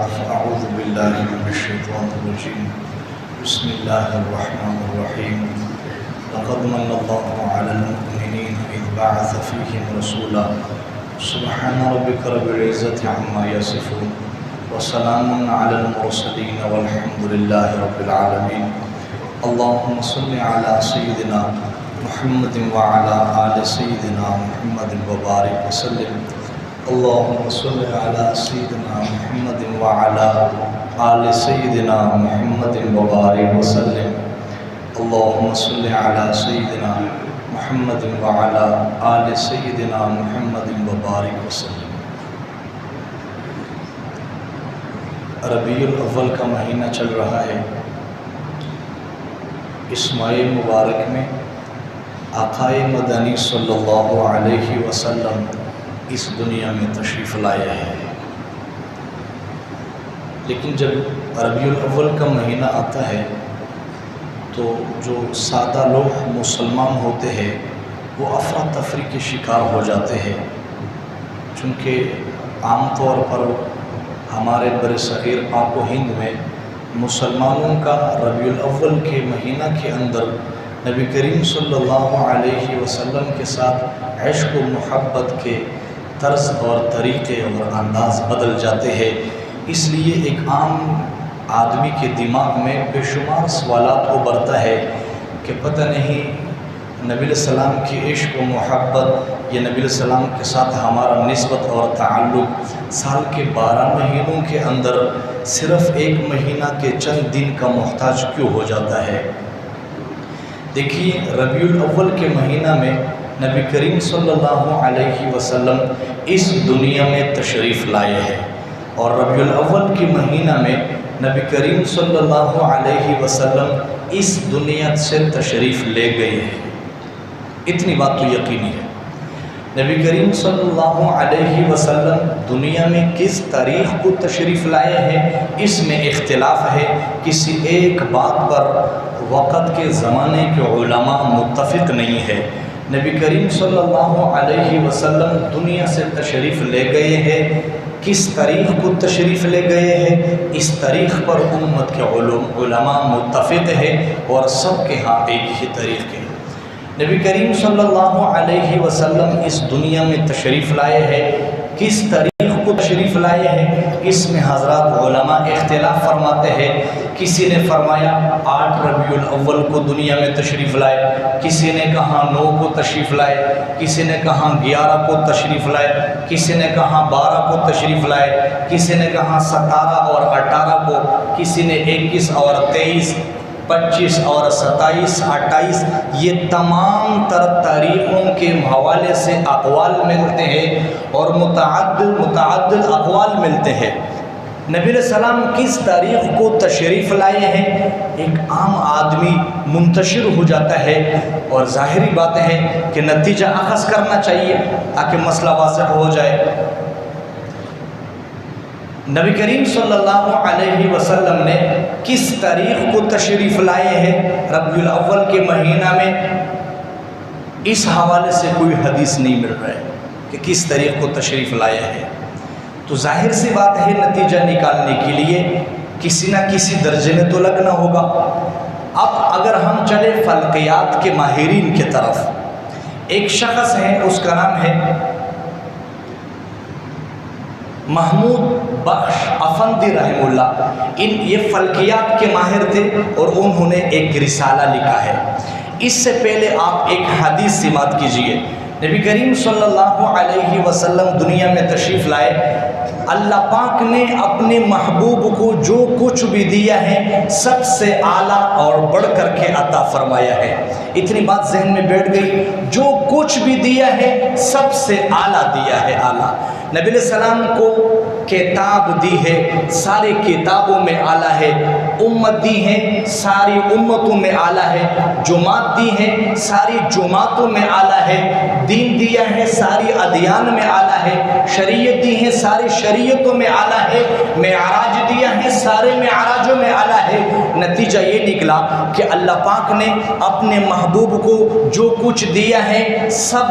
أعوذ بالله من الشيطان الرجيم بسم الله الرحمن الرحيم لقد من الله على المؤمنين إذ بعث فيهم رسولا سبحان ربك رب العزة عما يصفون وسلام على المرسلين والحمد لله رب العالمين اللهم صل على سيدنا محمد وعلى آل سيدنا محمد وبارك وسلم اللهم صل على سيدنا محمد وعلى آل سيدنا محمد وبارك وسلم اللهم صل على سيدنا محمد وعلى آل سيدنا محمد وبارك وسلم۔ ربیع الاول کا مہینہ چل رہا ہے۔ اس ماہ مبارک میں آقائے مدنی صلی اللہ علیہ وسلم اس دنیا میں تشریف لائے ہیں، لیکن جب ربیع الاول کا مہینہ آتا ہے تو جو سادہ لوگ مسلمان ہوتے ہیں وہ افراتفری کے شکار ہو جاتے ہیں، چونکہ عام طور پر ہمارے برصغیر پاک و ہند میں مسلمانوں کا ربیع الاول کے مہینہ کے اندر نبی کریم صلی اللہ علیہ وسلم کے ساتھ عشق و محبت کے طرز اور طریقے اور انداز بدل جاتے ہیں۔ اس لیے ایک عام آدمی کے دماغ میں بے شمار سوالات ابھرتا ہے کہ پتہ نہیں نبی علیہ السلام کی عشق و محبت یا نبی علیہ السلام کے ساتھ ہمارا نسبت اور تعلق سال کے 12 مہینوں کے اندر صرف ایک مہینہ کے چند دن کا محتاج کیوں ہو جاتا ہے۔ دیکھیے، ربیع الاول کے مہینہ میں نبی کریم صلی اللہ علیہ وسلم اس دنیا میں تشریف لائے ہیں، اور ربیع الاول کے مہینہ میں نبی کریم صلی اللہ علیہ وسلم اس دنیا سے تشریف لے گئے ہیں۔ اتنی بات تو یقینی ہے۔ نبی کریم صلی اللہ علیہ وسلم دنیا میں کس تاریخ کو تشریف لائے ہیں اس میں اختلاف ہے۔ کسی ایک بات پر وقت کے زمانے کے علماء متفق نہیں ہے۔ نبی کریم صلی اللہ علیہ وسلم دنیا سے تشریف لے گئے ہیں، کس تاریخ کو تشریف لے گئے ہیں اس تاریخ پر امت کے علماء متفق ہیں، اور سب کے ہاں ایک ہی تاریخ ہے۔ نبی کریم صلی اللہ علیہ وسلم اس دنیا میں تشریف لائے ہیں، کس تاریخ کو تشریف لائے ہیں اس میں حضرات علماء اختلاف فرماتے ہیں۔ کسی نے فرمایا 8 ربیع الاول کو دنیا میں تشریف لائے، کسی نے کہا 9 کو تشریف لائے، کسی نے کہا 11 کو تشریف لائے، کسی نے کہا 12 کو تشریف لائے، کسی نے کہا 17 اور 18 کو، کسی نے 21 اور 23، 25 اور 27، 28۔ یہ تمام تر تاریخوں کے حوالے سے اقوال ملتے ہیں اور متعدد اقوال ملتے ہیں۔ نبی علیہ السلام کس تاریخ کو تشریف لائے ہیں ایک عام آدمی منتشر ہو جاتا ہے، اور ظاہری بات ہے کہ نتیجہ اخذ کرنا چاہیے تاکہ مسئلہ واضح ہو جائے۔ نبی کریم صلی اللہ علیہ وسلم نے کس تاریخ کو تشریف لائے ہیں ربیع الاول کے مہینہ میں، اس حوالے سے کوئی حدیث نہیں مل رہا ہے کہ کس تاریخ کو تشریف لائے ہیں۔ تو ظاہر سی بات ہے نتیجہ نکالنے کے لیے کسی نہ کسی درجے میں تو لگنا ہوگا۔ اب اگر ہم چلے فلکیات کے ماہرین کی طرف، ایک شخص ہے اس کا نام ہے محمود بخش افندی رحمہ اللہ۔ یہ فلکیات کے ماہر تھے اور انہوں نے ایک رسالہ لکھا ہے۔ اس سے پہلے آپ ایک حدیث سماعت کیجئے۔ نبی کریم صلی اللہ علیہ وسلم دنیا میں تشریف لائے، اللہ پاک نے اپنے محبوب کو جو کچھ بھی دیا ہے سب سے اعلیٰ اور بڑھ کر کے عطا فرمایا ہے۔ اتنی بات ذہن میں بیٹھ گئی، جو کچھ بھی دیا ہے سب سے اعلیٰ دیا ہے، اعلیٰ۔ نبی علیہ السلام کو کتاب دی ہے، سارے کتابوں میں اعلیٰ ہے۔ امت دی ہے، ساری امتوں میں اعلیٰ ہے۔ جماعت دی ہے، ساری جماعتوں میں اعلیٰ ہے۔ دین دیا ہے، ساری ادیان میں اعلیٰ ہے۔ شریعت دی ہے، ساری شریعتوں میں اعلیٰ ہے۔ معراج دیا ہے، سارے معراجوں میں اعلیٰ ہے۔ نتیجہ یہ نکلا کہ اللہ پاک نے اپنے محبوب کو جو کچھ دیا ہے سب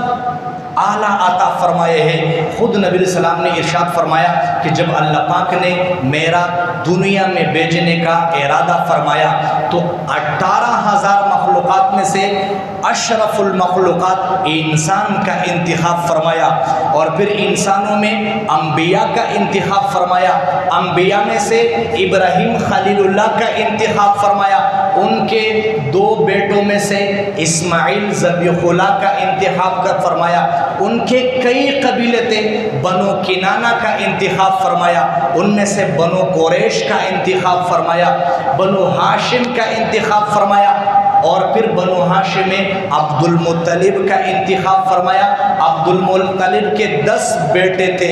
اعلیٰ عطا فرمائے ہیں۔ خود نبی علیہ السلام نے ارشاد فرمایا کہ جب اللہ پاک نے میرا دنیا میں بھیجنے کا ارادہ فرمایا تو 18,000 مخلوقات میں سے اشرف المخلوقات انسان کا انتخاب فرمایا، اور پھر انسانوں میں انبیاء کا انتخاب فرمایا، انبیاء میں سے ابراہیم خلیل اللہ کا انتخاب فرمایا، ان کے 2 بیٹوں میں سے اسماعیل ذبیح اللہ کا انتخاب کر فرمایا، ان کے کئی قبیلے تھے، بنو کنانہ کا انتخاب فرمایا، ان میں سے بنو قریش کا انتخاب فرمایا، بنو ہاشم کا انتخاب فرمایا، اور پھر بنو ہاشم میں عبد المطلب کا انتخاب فرمایا۔ عبد المطلب کے 10 بیٹے تھے،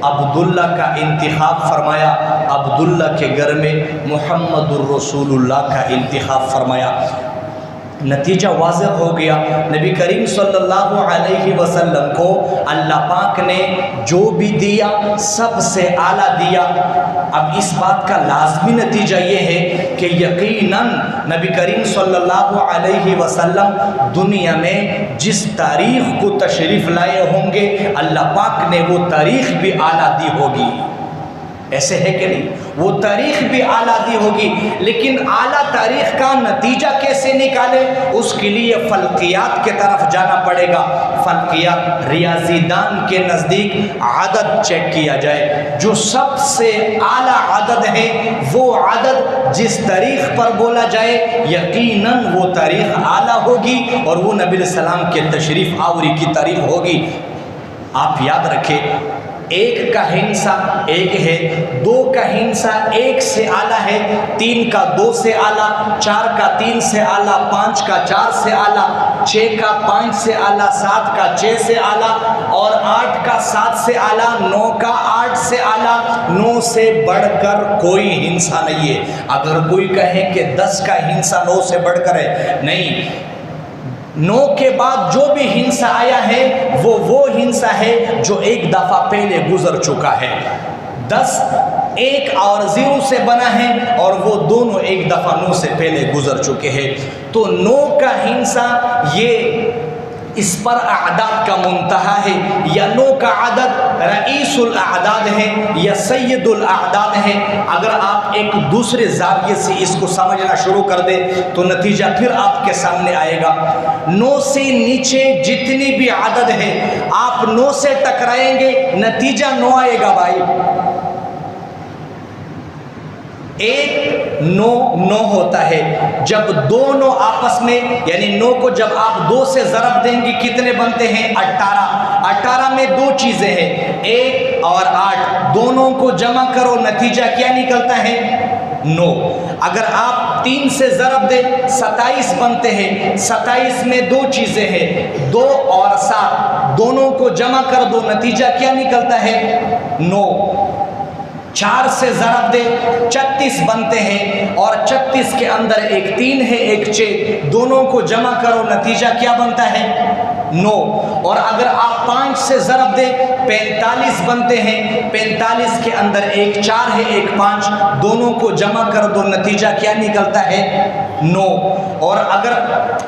عبداللہ کا انتخاب فرمایا، عبداللہ کے گھر میں محمد الرسول اللہ کا انتخاب فرمایا۔ نتیجہ واضح ہو گیا، نبی کریم صلی اللہ علیہ وسلم کو اللہ پاک نے جو بھی دیا سب سے اعلیٰ دیا۔ اب اس بات کا لازمی نتیجہ یہ ہے کہ یقیناً نبی کریم صلی اللہ علیہ وسلم دنیا میں جس تاریخ کو تشریف لائے ہوں گے اللہ پاک نے وہ تاریخ بھی اعلیٰ دی ہوگی، ایسے ہے کہ نہیں؟ وہ تاریخ بھی اعلیٰ دی ہوگی، لیکن اعلیٰ تاریخ کا نتیجہ کیسے نکالے؟ اس کے لیے فلکیات کے طرف جانا پڑے گا۔ فلکیات، ریاضی دان کے نزدیک عدد چیک کیا جائے، جو سب سے اعلیٰ عدد ہے وہ عدد جس تاریخ پر بولا جائے یقیناً وہ تاریخ اعلیٰ ہوگی، اور وہ نبی علیہ السلام کے تشریف آوری کی تاریخ ہوگی۔ آپ یاد رکھیں، 1 کا ہندسہ 1 ہے، 2 کا ہندسہ 1 سے اعلیٰ ہے، 3 کا 2 سے اعلیٰ، 4 کا 3 سے اعلیٰ، 5 کا 4 سے اعلیٰ، 6 کا 5 سے اعلیٰ، 7 کا 6 سے اعلیٰ، اور 8 کا 7 سے اعلیٰ، 9 کا 8 سے اعلیٰ۔ 9 سے بڑھ کر کوئی ہندسہ نہیں ہے۔ اگر کوئی کہے کہ 10 کا ہندسہ 9 سے بڑھ کر ہے، نہیں، 9 کے بعد جو بھی ہندسہ آیا ہے وہ ہندسہ ہے جو ایک دفعہ پہلے گزر چکا ہے۔ 10 1 اور 0 سے بنا ہے، اور وہ دونوں ایک دفعہ 9 سے پہلے گزر چکے ہیں۔ تو 9 کا ہندسہ یہ اس پر اعداد کا منتہا ہے، یا 9 کا عدد رئیس الاعداد ہے یا سید الاعداد ہے۔ اگر آپ ایک دوسرے زاویے سے اس کو سمجھنا شروع کر دیں تو نتیجہ پھر آپ کے سامنے آئے گا۔ 9 سے نیچے جتنی بھی عدد ہے آپ 9 سے ٹکرائیں گے نتیجہ 9 آئے گا بھائی۔ 1 9 ہوتا ہے، جب دونوں آپس میں، یعنی 9 کو جب آپ 2 سے ضرب دیں گے کتنے بنتے ہیں؟ 18۔ 18 میں 2 چیزیں ہیں، 1 اور 8، دونوں کو جمع کرو نتیجہ کیا نکلتا ہے؟ 9۔ اگر آپ 3 سے ضرب دیں 27 بنتے ہیں، 27 میں 2 چیزیں ہیں، 2 اور 7، دونوں کو جمع کر دو نتیجہ کیا نکلتا ہے؟ 9۔ 4 سے ضرب دے 36 بنتے ہیں، اور 36 کے اندر ایک 3 ہے ایک 6، دونوں کو جمع کرو نتیجہ کیا بنتا ہے؟ 9۔ اور اگر آپ 5 سے ضرب دے 45 بنتے ہیں، 45 کے اندر ایک 4 ہے ایک 5، دونوں کو جمع کر دو نتیجہ کیا نکلتا ہے؟ 9۔ اور اگر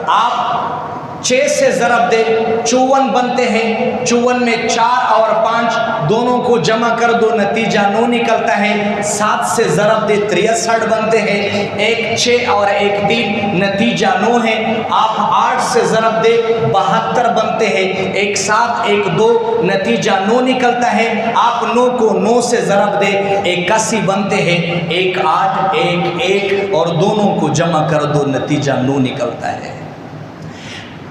آپ 6 سے ضرب دے 54 بنتے ہیں، 54 میں 4 اور 5، دونوں کو جمع کر دو نتیجہ 9 نکلتا ہے۔ 7 سے ضرب دے 63 بنتے ہیں، ایک 6 اور ایک 3، نتیجہ 9 ہے۔ آپ 8 سے ضرب دے 72 بنتے ہیں، ایک 7 ایک 2، نتیجہ 9 نکلتا ہے۔ آپ 9 کو 9 سے ضرب دے 81 بنتے ہیں، ایک 8 ایک 1، اور دونوں کو جمع کر دو نتیجہ 9 نکلتا ہے۔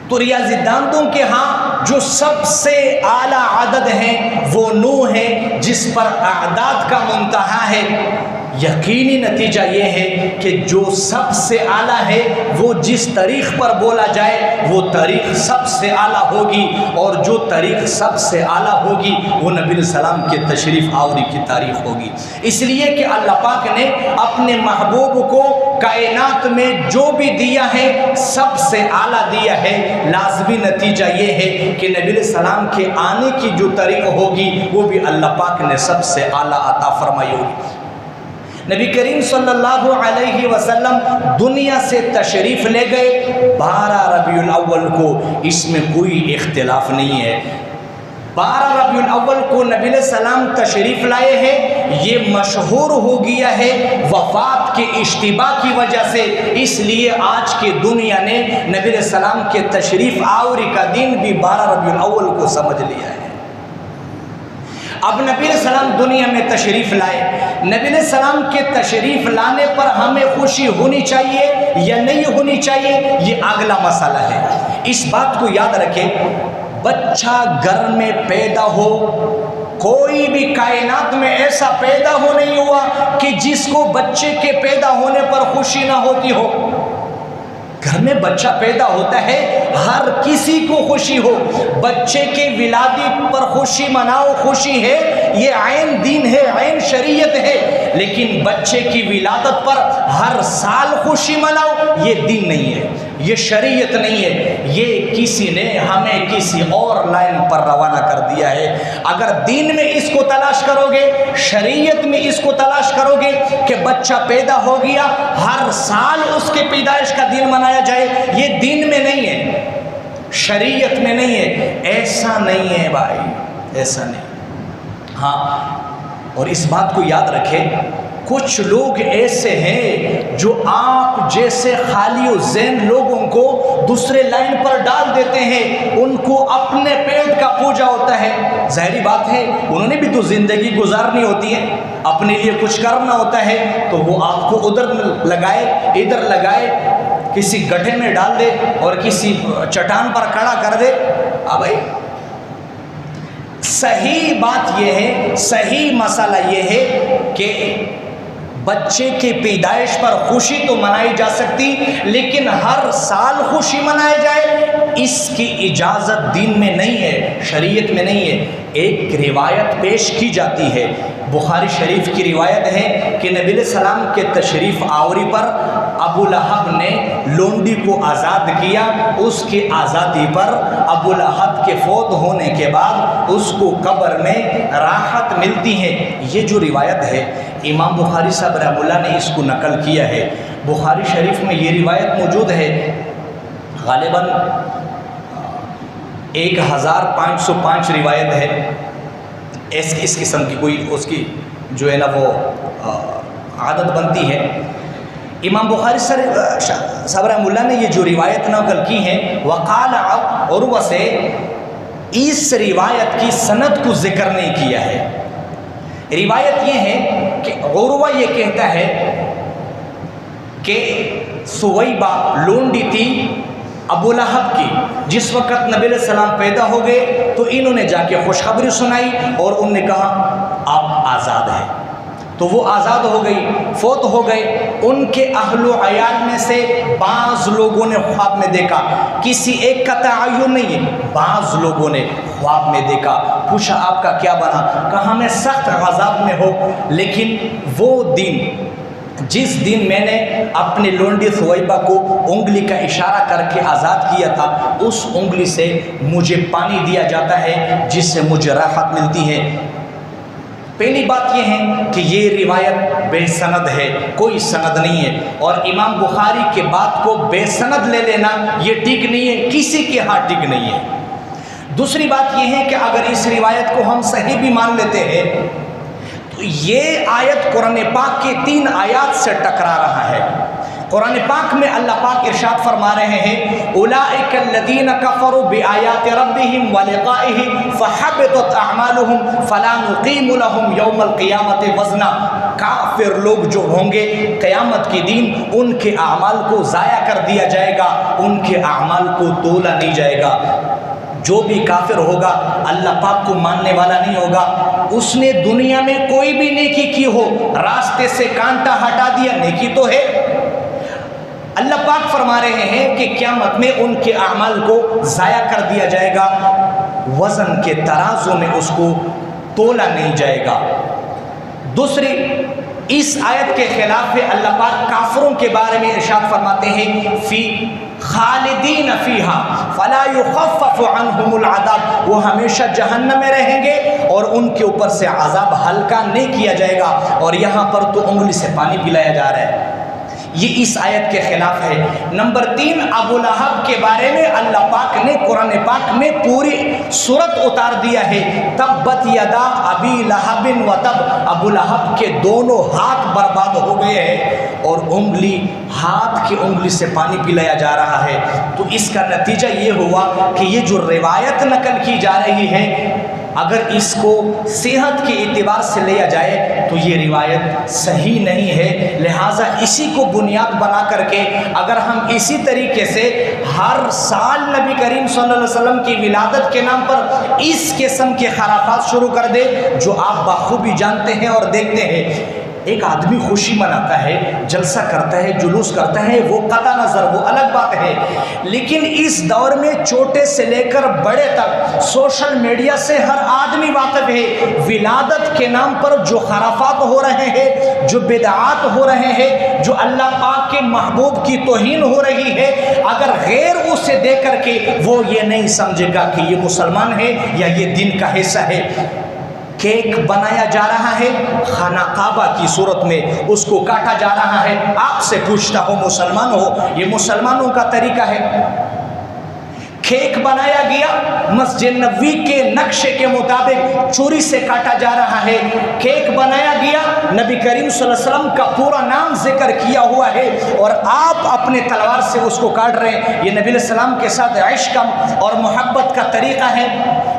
تو ریاضی دانوں کے ہاں جو سب سے اعلیٰ عدد ہے وہ 9 ہے، جس پر اعداد کا منتہا ہے۔ یقینی نتیجہ یہ ہے کہ جو سب سے اعلیٰ ہے وہ جس تاریخ پر بولا جائے وہ تاریخ سب سے اعلیٰ ہوگی، اور جو تاریخ سب سے اعلیٰ ہوگی وہ نبی علیہ السلام کے تشریف آوری کی تاریخ ہوگی۔ اس لیے کہ اللہ پاک نے اپنے محبوب کو کائنات میں جو بھی دیا ہے سب سے اعلیٰ دیا ہے۔ لازمی نتیجہ یہ ہے کہ نبی علیہ السلام کے آنے کی جو تاریخ ہوگی وہ بھی اللہ پاک نے سب سے اعلیٰ عطا فرمائی ہوگی۔ نبی کریم صلی اللہ علیہ وسلم دنیا سے تشریف لے گئے 12 ربیع الاول کو، اس میں کوئی اختلاف نہیں ہے۔ 12 ربیع الاول کو نبی علیہ السلام تشریف لائے ہیں، یہ مشہور ہو گیا ہے وفات کے اشتباہ کی وجہ سے، اس لیے آج کی دنیا نے نبی علیہ السلام کے تشریف آوری کا دن بھی 12 ربیع الاول کو سمجھ لیا ہے۔ اب نبی علیہ السلام دنیا میں تشریف لائے، نبی علیہ السلام کے تشریف لانے پر ہمیں خوشی ہونی چاہیے یا نہیں ہونی چاہیے، یہ اگلا مسئلہ ہے۔ اس بات کو یاد رکھیں، بچہ گھر میں پیدا ہو، کوئی بھی کائنات میں ایسا پیدا ہو نہیں ہوا کہ جس کو بچے کے پیدا ہونے پر خوشی نہ ہوتی ہو۔ گھر میں بچہ پیدا ہوتا ہے، ہر کسی کو خوشی ہو، بچے کے ولادت پر خوشی مناؤ، خوشی ہے، یہ عین دین ہے، عین شریعت ہے، لیکن بچے کی ولادت پر ہر سال خوشی مناؤ، یہ دین نہیں ہے، یہ شریعت نہیں ہے، یہ کسی نے ہمیں کسی اور لائن پر روانہ کر دیا ہے۔ اگر دین میں اس کو تلاش کرو گے، شریعت میں اس کو تلاش کرو گے کہ بچہ پیدا ہو گیا ہر سال اس کے پیدائش کا دن منایا جائے، یہ دین میں نہیں ہے، شریعت میں نہیں ہے، ایسا نہیں ہے بھائی، ایسا نہیں۔ ہاں، اور اس بات کو یاد رکھیں، کچھ لوگ ایسے ہیں جو آپ جیسے خالی و ذہن لوگوں کو دوسرے لائن پر ڈال دیتے ہیں، ان کو اپنے پیٹ کا پوجا ہوتا ہے۔ ظاہری بات ہے، انہوں نے بھی تو زندگی گزارنی ہوتی ہے، اپنے لیے کچھ کرنا ہوتا ہے، تو وہ آپ کو ادھر لگائے ادھر لگائے، کسی گڈھے میں ڈال دے اور کسی چٹان پر کھڑا کر دے۔ بھائی صحیح بات یہ ہے، صحیح مسئلہ یہ ہے کہ بچے کی پیدائش پر خوشی تو منائی جا سکتی، لیکن ہر سال خوشی منائی جائے اس کی اجازت دین میں نہیں ہے، شریعت میں نہیں ہے۔ ایک روایت پیش کی جاتی ہے، بخاری شریف کی روایت ہے کہ نبی علیہ السلام کے تشریف آوری پر ابو لہب نے لونڈی کو آزاد کیا، اس کی آزادی پر ابو لہب کے فوت ہونے کے بعد اس کو قبر میں راحت ملتی ہے۔ یہ جو روایت ہے امام بخاری صاحب رحمہ اللہ نے اس کو نقل کیا ہے، بخاری شریف میں یہ روایت موجود ہے، غالباً 1505 روایت ہے، اس قسم کی کوئی اس کی جو ہے نا وہ عادت بنتی ہے۔ امام بخاری صاحب رحمہ اللہ نے یہ جو روایت نقل کی ہے، وقال عروہ سے اس روایت کی سند کو ذکر نہیں کیا ہے۔ روایت یہ ہے کہ عروہ یہ کہتا ہے کہ سویبہ لونڈی تھی ابو لہب کی، جس وقت نبی علیہ السلام پیدا ہو گئے تو انہوں نے جا کے خوشخبری سنائی اور انہوں نے کہا آپ آزاد ہیں، تو وہ آزاد ہو گئی، فوت ہو گئے۔ ان کے اہل و عیال میں سے بعض لوگوں نے خواب میں دیکھا، کسی ایک کا تعین نہیں ہے، بعض لوگوں نے خواب میں دیکھا، پوچھا آپ کا کیا بنا؟ کہا میں سخت عذاب میں ہو، لیکن وہ دن جس دن میں نے اپنے لونڈی ثویبہ کو انگلی کا اشارہ کر کے آزاد کیا تھا، اس انگلی سے مجھے پانی دیا جاتا ہے جس سے مجھے راحت ملتی ہے۔ پہلی بات یہ ہے کہ یہ روایت بے سند ہے، کوئی سند نہیں ہے، اور امام بخاری کے بات کو بے سند لے لینا یہ ٹھیک نہیں ہے، کسی کے ہاں ٹھیک نہیں ہے۔ دوسری بات یہ ہے کہ اگر اس روایت کو ہم صحیح بھی مان لیتے ہیں تو یہ آیت قرآن پاک کے 3 آیات سے ٹکرا رہا ہے۔ قرآن پاک میں اللہ پاک ارشاد فرما رہے ہیں اولئک الذین کفروا بآیات ربہم ولقائہ فحبطت اعمالہم فلا نقیم لہم یوم القیامت وزنا۔ کافر لوگ جو ہوں گے قیامت کے دن ان کے اعمال کو ضائع کر دیا جائے گا، ان کے اعمال کو تولا نہیں جائے گا۔ جو بھی کافر ہوگا اللہ پاک کو ماننے والا نہیں ہوگا، اس نے دنیا میں کوئی بھی نیکی کی ہو، راستے سے کانٹا ہٹا دیا، نیکی تو ہے۔ اللہ پاک فرما رہے ہیں کہ قیامت میں ان کے اعمال کو ضائع کر دیا جائے گا، وزن کے ترازو میں اس کو تولا نہیں جائے گا۔ دوسری اس آیت کے خلاف اللہ پاک کافروں کے بارے میں ارشاد فرماتے ہیں فی خالدین فیہا فلا یخفف عنہم العذاب، وہ ہمیشہ جہنم میں رہیں گے اور ان کے اوپر سے عذاب ہلکا نہیں کیا جائے گا۔ اور یہاں پر تو انگلی سے پانی پلایا جا رہا ہے، یہ اس آیت کے خلاف ہے۔ نمبر 3، ابو لہب کے بارے میں اللہ پاک نے قرآن پاک میں پوری سورت اتار دیا ہے، تبت یدا ابی لہب و تب، ابو لہب کے دونوں ہاتھ برباد ہو گئے ہیں، اور ہاتھ کی انگلی سے پانی پلایا جا رہا ہے۔ تو اس کا نتیجہ یہ ہوا کہ یہ جو روایت نقل کی جا رہی ہے، اگر اس کو صحت کے اعتبار سے لیا جائے تو یہ روایت صحیح نہیں ہے۔ لہٰذا اسی کو بنیاد بنا کر کے اگر ہم اسی طریقے سے ہر سال نبی کریم صلی اللہ علیہ وسلم کی ولادت کے نام پر اس قسم کے خرافات شروع کر دیں، جو آپ بخوبی جانتے ہیں اور دیکھتے ہیں، ایک آدمی خوشی مناتا ہے، جلسہ کرتا ہے، جلوس کرتا ہے، وہ قطع نظر وہ الگ بات ہے، لیکن اس دور میں چھوٹے سے لے کر بڑے تک سوشل میڈیا سے ہر آدمی واقف ہے۔ ولادت کے نام پر جو خرافات ہو رہے ہیں، جو بدعات ہو رہے ہیں، جو اللہ پاک کے محبوب کی توہین ہو رہی ہے، اگر غیر اسے دیکھ کر کے وہ یہ نہیں سمجھے گا کہ یہ مسلمان ہے یا یہ دین کا حصہ ہے۔ کیک بنایا جا رہا ہے خانہ کعبہ کی صورت میں، اس کو کاٹا جا رہا ہے۔ آپ سے پوچھتا ہوں مسلمان ہو، یہ مسلمانوں کا طریقہ ہے؟ کیک بنایا گیا مسجد نبوی کے نقشے کے مطابق چوری سے کاٹا جا رہا ہے۔ کیک بنایا گیا نبی کریم صلی اللہ علیہ وسلم کا پورا نام ذکر کیا ہوا ہے، اور آپ اپنے تلوار سے اس کو کاٹ رہے ہیں۔ یہ نبی علیہ السلام کے ساتھ عشق اور محبت کا طریقہ ہے؟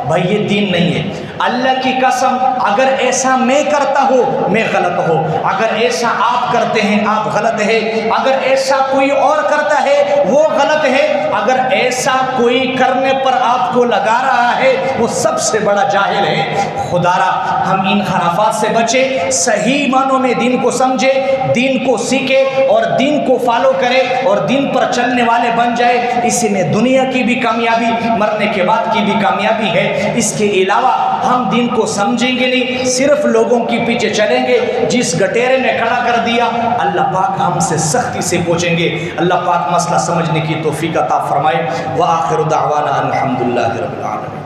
بھائی یہ دین نہیں ہے۔ اللہ کی قسم، اگر ایسا میں کرتا ہوں میں غلط ہوں، اگر ایسا آپ کرتے ہیں آپ غلط ہے، اگر ایسا کوئی اور کرتا ہے وہ غلط ہے، اگر ایسا کوئی کرنے پر آپ کو لگا رہا ہے وہ سب سے بڑا جاہل ہے۔ خدا را ہم ان خرافات سے بچے، صحیح معنوں میں دین کو سمجھے، دین کو سیکھے اور دین کو فالو کرے اور دین پر چلنے والے بن جائے۔ اسی میں دنیا کی بھی کامیابی، مرنے کے بعد کی بھی کامیابی ہے۔ اس کے علاوہ ہم دین کو سمجھیں گے نہیں، صرف لوگوں کے پیچھے چلیں گے، جس گٹیرے میں کھڑا کر دیا اللہ پاک ہم سے سختی سے پوچھیں گے۔ اللہ پاک مسئلہ سمجھنے کی توفیق عطا فرمائے۔ وآخر دعوانا الحمدللہ رب العالمین۔